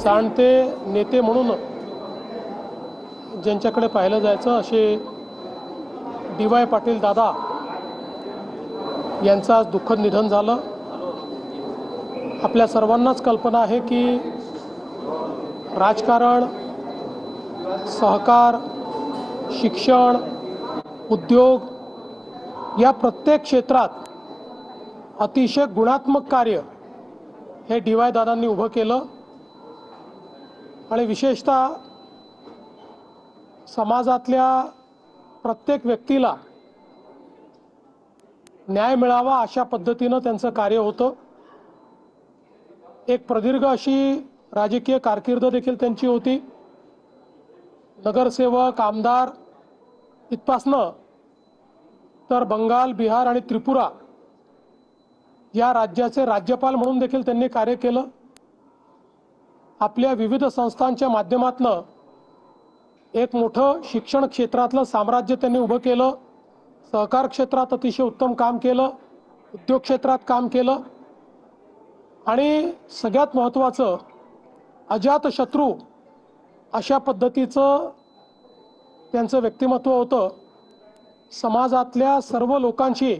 जाणते नेते म्हणून ज्यांच्याकडे पाहिलं जायचं असे डी.वाय. पाटील दादा यांचं आज दुःखद निधन झालं। आपल्या सर्वांनाच कल्पना आहे की राजकारण, सहकार, शिक्षण, उद्योग या प्रत्येक क्षेत्रात अतिशय गुणात्मक कार्य हे डी.वाय. दादांनी उभं केलं आणि विशेषतः समाजातल्या प्रत्येक व्यक्तीला न्याय मिळावा अशा पद्धतीनं त्यांचं कार्य होतं। एक प्रदीर्घ अशी राजकीय कारकीर्द देखील त्यांची होती। नगरसेवक, आमदार इथपासनं तर बंगाल, बिहार आणि त्रिपुरा या राज्याचे राज्यपाल म्हणून देखील त्यांनी कार्य केलं। आपल्या विविध संस्थांच्या माध्यमातून एक मोठं शिक्षण क्षेत्रातलं साम्राज्य त्यांनी उभं केलं। सहकार क्षेत्रात अतिशय उत्तम काम केलं, उद्योग क्षेत्रात काम केलं आणि सगळ्यात महत्त्वाचं अजातशत्रू अशा पद्धतीचं त्यांचं व्यक्तिमत्व होतं। समाजातल्या सर्व लोकांशी,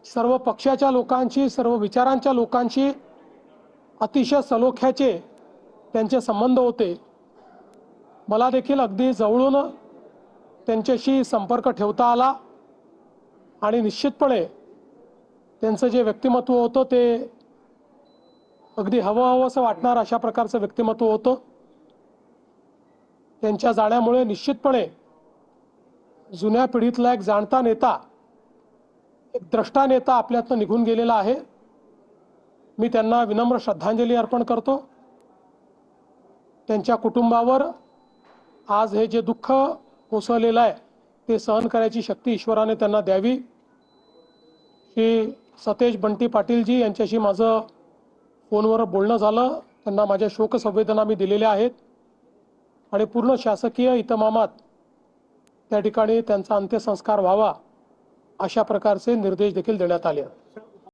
सर्व पक्षाच्या लोकांशी, सर्व विचारांच्या लोकांशी अतिशय सलोख्याचे त्यांचे संबंध होते। मला देखील अगदी जवळून त्यांच्याशी संपर्क ठेवता आला आणि निश्चितपणे त्यांचं जे व्यक्तिमत्व होतं ते अगदी हवंहवंसं वाटणार अशा प्रकारचं व्यक्तिमत्व होतं। त्यांच्या जाण्यामुळे निश्चितपणे जुन्या पिढीतला एक जाणता नेता, एक द्रष्टा नेता आपल्यातनं निघून गेलेला आहे। मी त्यांना विनम्र श्रद्धांजली अर्पण करतो। त्यांच्या कुटुंबावर आज हे जे दुःख कोसळलेलं आहे ते सहन करायची शक्ती ईश्वराने त्यांना द्यावी। श्री सतेज बंटी पाटीलजी यांच्याशी माझं फोनवर बोलणं झालं। त्यांना माझ्या शोकसंवेदना मी दिलेल्या आहेत आणि पूर्ण शासकीय इतमामात त्या ठिकाणी त्यांचा अंत्यसंस्कार व्हावा अशा प्रकारचे निर्देश देखील देण्यात आले आहेत।